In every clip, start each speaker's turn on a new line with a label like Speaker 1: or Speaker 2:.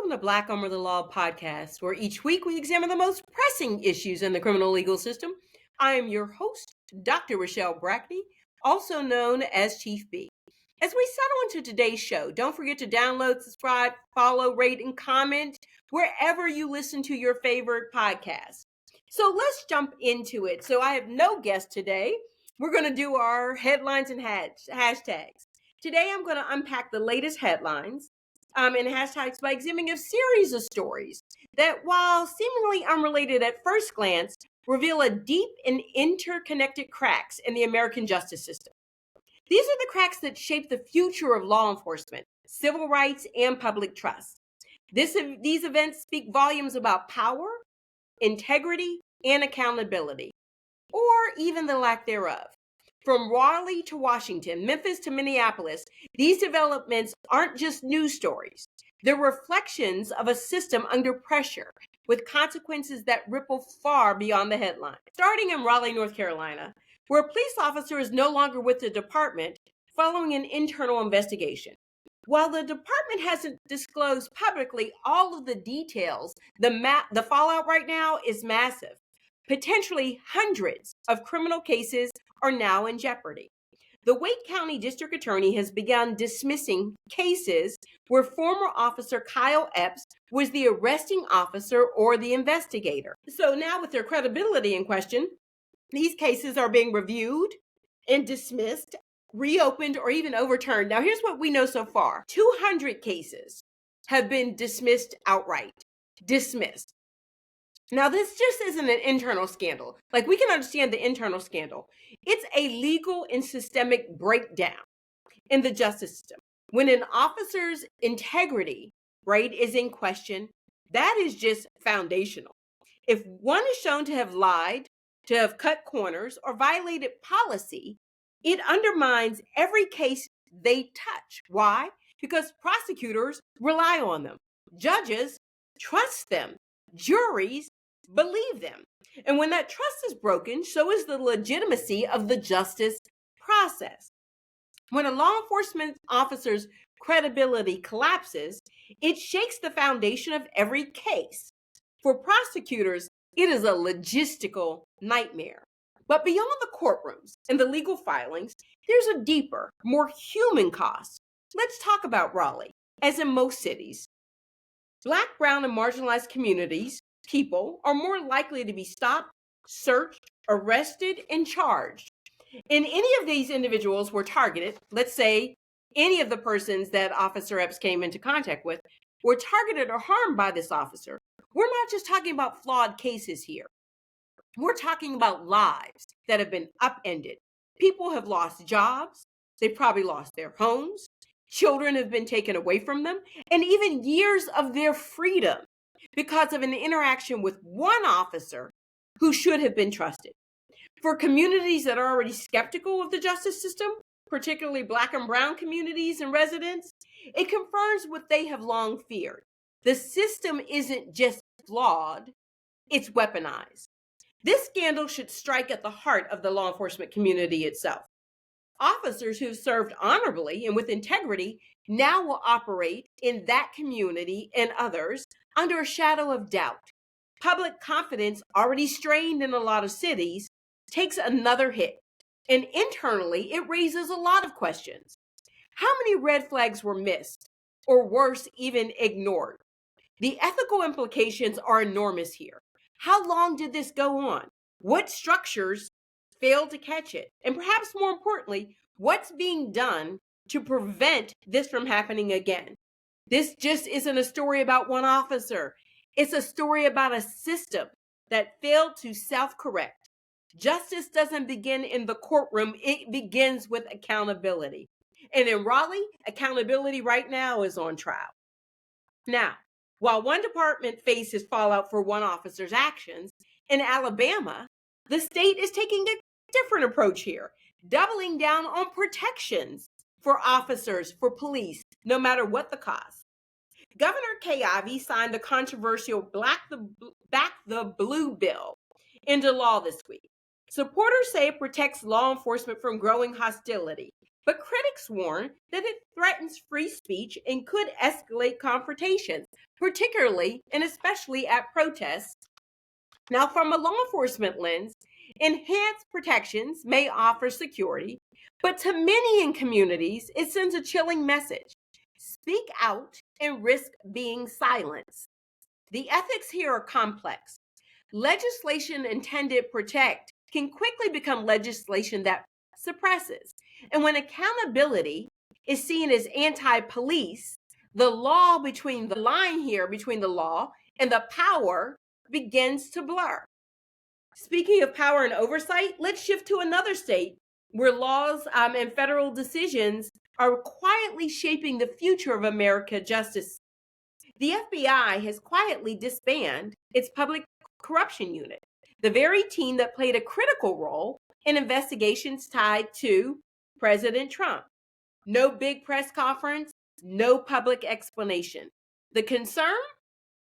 Speaker 1: Welcome to Black Under the Law podcast, where each week we examine the most pressing issues in the criminal legal system. I am your host, Dr. RaShall Brackney, also known as Chief B. As we settle into today's show, don't forget to download, subscribe, follow, rate, and comment wherever you listen to your favorite podcast. So let's jump into it. So I have no guest today. We're going to do our headlines and hashtags. Today I'm going to unpack the latest headlines and hashtags by examining a series of stories that, while seemingly unrelated at first glance, reveal a deep and interconnected cracks in the American justice system. These are the cracks that shape the future of law enforcement, civil rights, and public trust. These events speak volumes about power, integrity, and accountability, or even the lack thereof. From Raleigh to Washington, Memphis to Minneapolis, these developments aren't just news stories. They're reflections of a system under pressure with consequences that ripple far beyond the headline. Starting in Raleigh, North Carolina, where a police officer is no longer with the department following an internal investigation. While the department hasn't disclosed publicly all of the details, the fallout right now is massive. Potentially hundreds of criminal cases are now in jeopardy. The Wake County District Attorney has begun dismissing cases where former Officer Kyle Epps was the arresting officer or the investigator. So now, with their credibility in question, these cases are being reviewed and dismissed, reopened, or even overturned. Now, here's what we know so far. 200 cases have been dismissed outright. Dismissed. Now, this just isn't an internal scandal. Like, we can understand the internal scandal. It's a legal and systemic breakdown in the justice system. When an officer's integrity, right, is in question, that is just foundational. If one is shown to have lied, to have cut corners, or violated policy, it undermines every case they touch. Why? Because prosecutors rely on them. Judges trust them. Juries believe them. And when that trust is broken, so is the legitimacy of the justice process. When a law enforcement officer's credibility collapses, it shakes the foundation of every case. For prosecutors, it is a logistical nightmare. But beyond the courtrooms and the legal filings, there's a deeper, more human cost. Let's talk about Raleigh. As in most cities, Black, brown, and marginalized communities, people are more likely to be stopped, searched, arrested, and charged. And any of these individuals were targeted, let's say any of the persons that Officer Epps came into contact with were targeted or harmed by this officer. We're not just talking about flawed cases here. We're talking about lives that have been upended. People have lost jobs. They've probably lost their homes. Children have been taken away from them, and even years of their freedom because of an interaction with one officer who should have been trusted. For communities that are already skeptical of the justice system, particularly Black and brown communities and residents, it confirms what they have long feared. The system isn't just flawed, it's weaponized. This scandal should strike at the heart of the law enforcement community itself. Officers who've served honorably and with integrity now will operate in that community and others under a shadow of doubt. Public confidence, already strained in a lot of cities, takes another hit. And internally, it raises a lot of questions. How many red flags were missed, or worse, even ignored? The ethical implications are enormous here. How long did this go on? What structures failed to catch it? And perhaps more importantly, what's being done to prevent this from happening again? This just isn't a story about one officer. It's a story about a system that failed to self-correct. Justice doesn't begin in the courtroom. It begins with accountability. And in Raleigh, accountability right now is on trial. Now, while one department faces fallout for one officer's actions, in Alabama, the state is taking a different approach here, doubling down on protections for officers, for police, no matter what the cost. Governor Kay Ivey signed the controversial Back the Blue bill into law this week. Supporters say it protects law enforcement from growing hostility, But critics warn that it threatens free speech and could escalate confrontations, particularly and especially at protests. Now, from a law enforcement lens, enhanced protections may offer security, but to many in communities, it sends a chilling message. Speak out and risk being silenced. The ethics here are complex. Legislation intended to protect can quickly become legislation that suppresses. And when accountability is seen as anti-police, the line here between the law and the power begins to blur. Speaking of power and oversight, let's shift to another state where laws and federal decisions are quietly shaping the future of America justice. The FBI has quietly disbanded its public corruption unit, the very team that played a critical role in investigations tied to President Trump. No big press conference, no public explanation. The concern?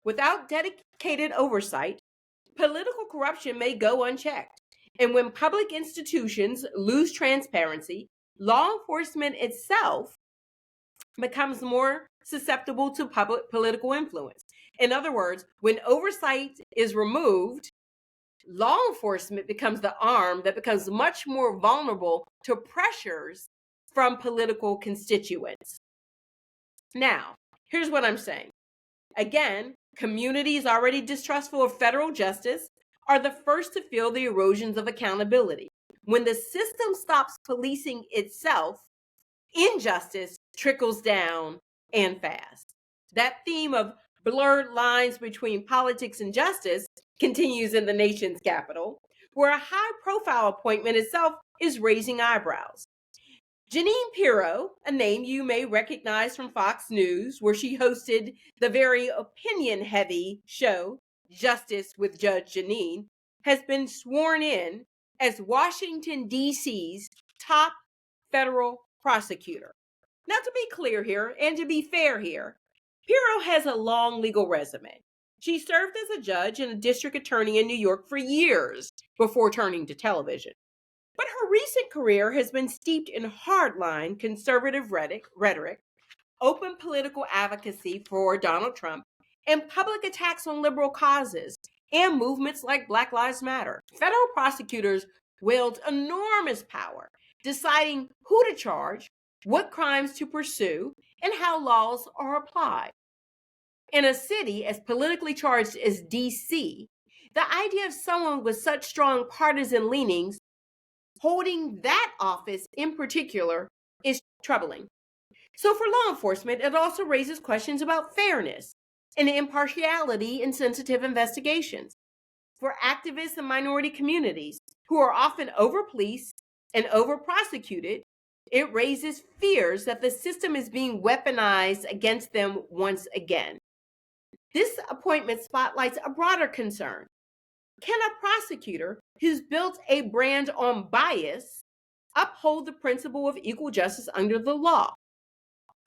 Speaker 1: Without dedicated oversight, political corruption may go unchecked. And when public institutions lose transparency, law enforcement itself becomes more susceptible to public political influence. In other words, when oversight is removed, law enforcement becomes the arm that becomes much more vulnerable to pressures from political constituents. Now, here's what I'm saying. Again, communities already distrustful of federal justice are the first to feel the erosions of accountability. When the system stops policing itself, injustice trickles down and fast. That theme of blurred lines between politics and justice continues in the nation's capital, where a high-profile appointment itself is raising eyebrows. Jeanine Pirro, a name you may recognize from Fox News, where she hosted the very opinion-heavy show, Justice with Judge Jeanine, has been sworn in as Washington, D.C.'s top federal prosecutor. Now, to be clear here and to be fair here, Pirro has a long legal resume. She served as a judge and a district attorney in New York for years before turning to television. But her recent career has been steeped in hardline conservative rhetoric, open political advocacy for Donald Trump, and public attacks on liberal causes and movements like Black Lives Matter. Federal prosecutors wield enormous power, deciding who to charge, what crimes to pursue, and how laws are applied. In a city as politically charged as D.C., the idea of someone with such strong partisan leanings holding that office in particular is troubling. So for law enforcement, it also raises questions about fairness and impartiality in sensitive investigations. For activists and minority communities who are often over-policed and over-prosecuted, it raises fears that the system is being weaponized against them once again. This appointment spotlights a broader concern. Can a prosecutor who's built a brand on bias uphold the principle of equal justice under the law?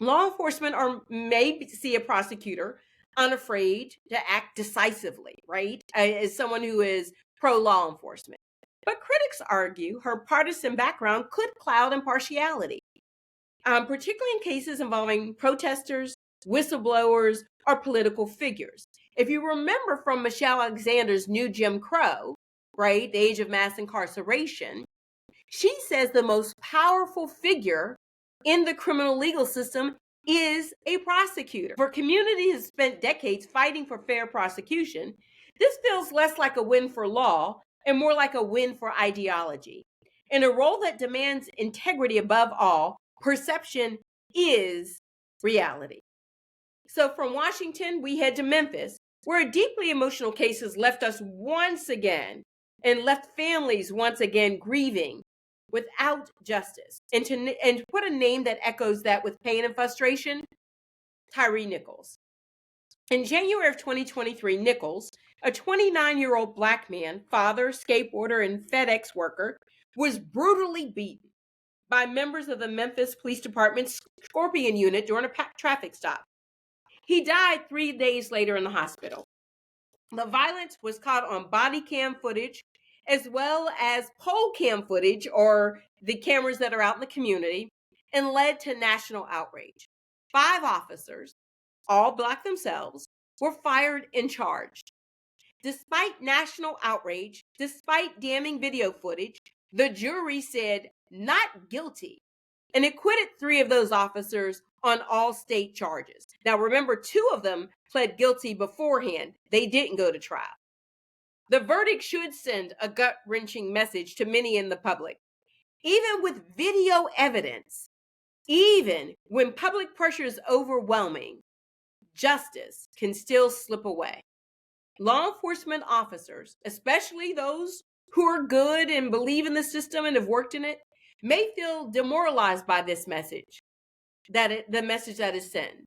Speaker 1: Law enforcement may see a prosecutor unafraid to act decisively, right? As someone who is pro-law enforcement. But critics argue her partisan background could cloud impartiality, particularly in cases involving protesters, whistleblowers, or political figures. If you remember from Michelle Alexander's New Jim Crow, right, the age of mass incarceration, she says the most powerful figure in the criminal legal system is a prosecutor. For communities that spent decades fighting for fair prosecution, this feels less like a win for law and more like a win for ideology. In a role that demands integrity above all, perception is reality. So from Washington, we head to Memphis, where a deeply emotional case has left us once again and left families once again grieving without justice. And what a name that echoes that with pain and frustration, Tyree Nichols. In January of 2023, Nichols, a 29-year-old Black man, father, skateboarder, and FedEx worker, was brutally beaten by members of the Memphis Police Department's Scorpion Unit during a traffic stop. He died 3 days later in the hospital. The violence was caught on body cam footage, as well as pole cam footage, or the cameras that are out in the community. and led to national outrage. 5 officers, all Black themselves, were fired and charged. Despite national outrage, despite damning video footage, the jury said not guilty and acquitted 3 of those officers on all state charges. Now, remember, 2 of them pled guilty beforehand. They didn't go to trial. The verdict should send a gut-wrenching message to many in the public. Even with video evidence, even when public pressure is overwhelming, justice can still slip away. Law enforcement officers, especially those who are good and believe in the system and have worked in it, may feel demoralized by this message, the message that is sent.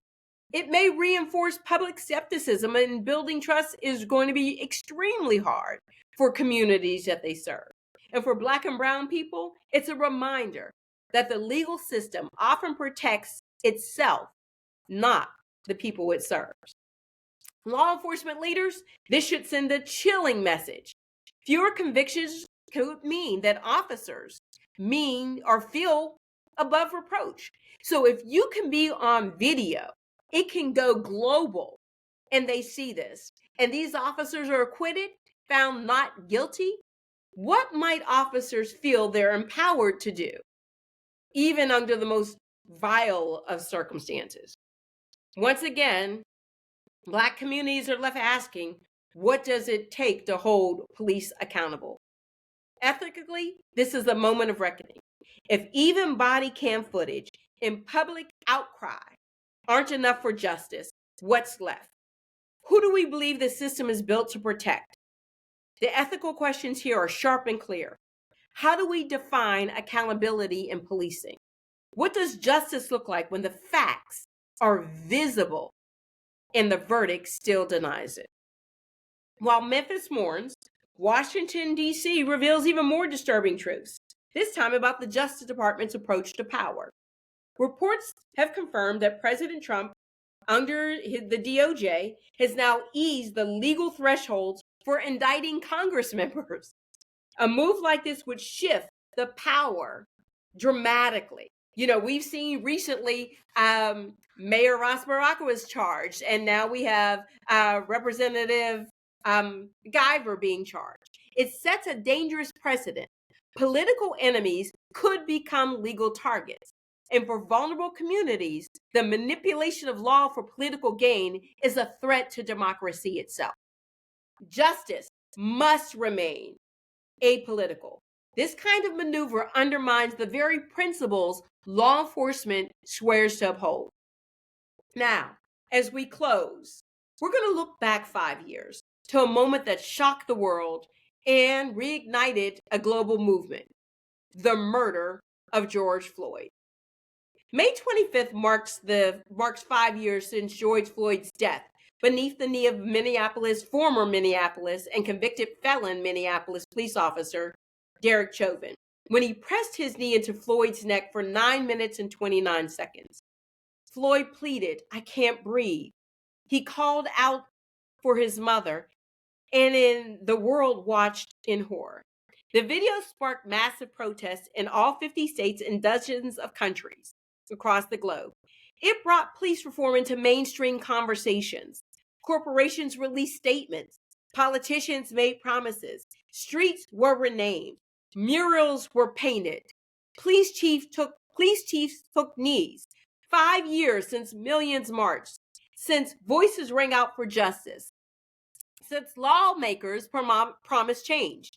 Speaker 1: It may reinforce public skepticism, and building trust is going to be extremely hard for communities that they serve. And for Black and brown people, it's a reminder that the legal system often protects itself, not the people it serves. Law enforcement leaders, this should send a chilling message. Fewer convictions could mean that officers feel above reproach. So if you can be on video, it can go global, and they see this, and these officers are acquitted, found not guilty. What might officers feel they're empowered to do, even under the most vile of circumstances? Once again, Black communities are left asking, what does it take to hold police accountable? Ethically, this is a moment of reckoning. If even body cam footage and public outcry aren't enough for justice, what's left? Who do we believe the system is built to protect? The ethical questions here are sharp and clear. How do we define accountability in policing? What does justice look like when the facts are visible and the verdict still denies it? While Memphis mourns, Washington, D.C. reveals even more disturbing truths, this time about the Justice Department's approach to power. Reports have confirmed that President Trump, under the DOJ, has now eased the legal thresholds for indicting Congress members. A move like this would shift the power dramatically. You know, we've seen recently Mayor Ross Baraka was charged, and now we have Representative Guyver being charged. It sets a dangerous precedent. Political enemies could become legal targets. And for vulnerable communities, the manipulation of law for political gain is a threat to democracy itself. Justice must remain apolitical. This kind of maneuver undermines the very principles law enforcement swears to uphold. Now, as we close, we're going to look back 5 years to a moment that shocked the world and reignited a global movement: the murder of George Floyd. May 25th marks 5 years since George Floyd's death beneath the knee of former Minneapolis and convicted felon Minneapolis police officer Derek Chauvin, when he pressed his knee into Floyd's neck for 9 minutes and 29 seconds. Floyd pleaded, "I can't breathe." He called out for his mother, and the world watched in horror. The video sparked massive protests in all 50 states and dozens of countries across the globe. It brought police reform into mainstream conversations. Corporations released statements. Politicians made promises. Streets were renamed. Murals were painted. Police chiefs took knees. 5 years since millions marched, since voices rang out for justice, since lawmakers promised change,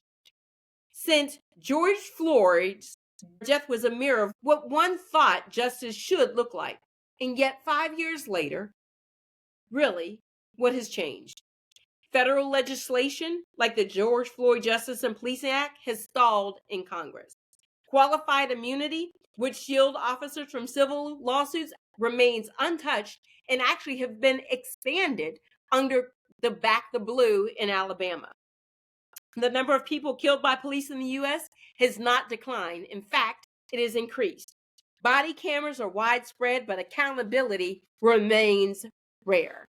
Speaker 1: since George Floyd's death was a mirror of what one thought justice should look like. And yet 5 years later, really, what has changed? Federal legislation like the George Floyd Justice and Policing Act has stalled in Congress. Qualified immunity, which shield officers from civil lawsuits, remains untouched and actually have been expanded under the Back the Blue in Alabama. The number of people killed by police in the U.S. has not declined. In fact, it has increased. Body cameras are widespread, but accountability remains rare.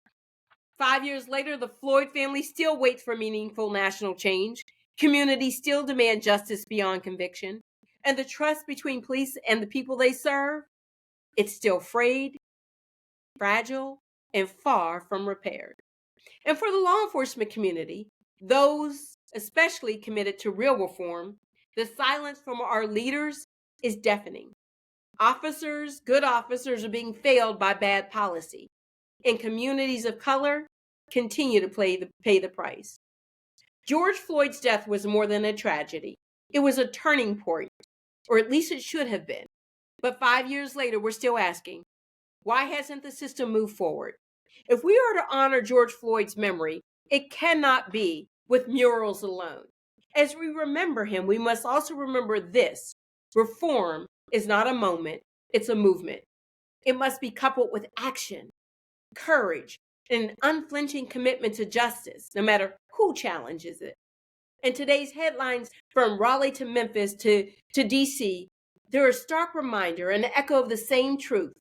Speaker 1: 5 years later, the Floyd family still waits for meaningful national change. Communities still demand justice beyond conviction. And the trust between police and the people they serve It's still frayed, fragile, and far from repaired. And for the law enforcement community, those especially committed to real reform, the silence from our leaders is deafening. Officers, good officers, are being failed by bad policy, and communities of color continue to pay the price. George Floyd's death was more than a tragedy. It was a turning point, or at least it should have been. But 5 years later, we're still asking, why hasn't the system moved forward? If we are to honor George Floyd's memory, it cannot be with murals alone. As we remember him, we must also remember this: reform is not a moment, it's a movement. It must be coupled with action, courage, and an unflinching commitment to justice, no matter who challenges it. In today's headlines, from Raleigh to Memphis to DC, they're a stark reminder, an echo of the same truth.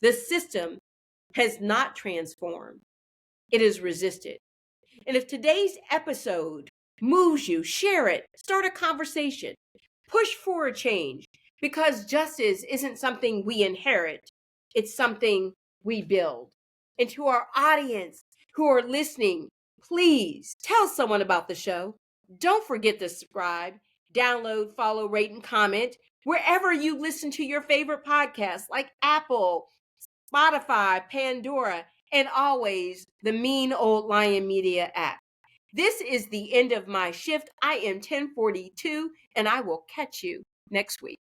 Speaker 1: The system has not transformed, it is resisted. And if today's episode moves you, share it, start a conversation, push for a change, because justice isn't something we inherit, it's something we build. And to our audience who are listening, please tell someone about the show. Don't forget to subscribe, download, follow, rate, and comment wherever you listen to your favorite podcasts, like Apple, Spotify, Pandora, and always the Mean Old Lion Media app. This is the end of my shift. I am 1042, and I will catch you next week.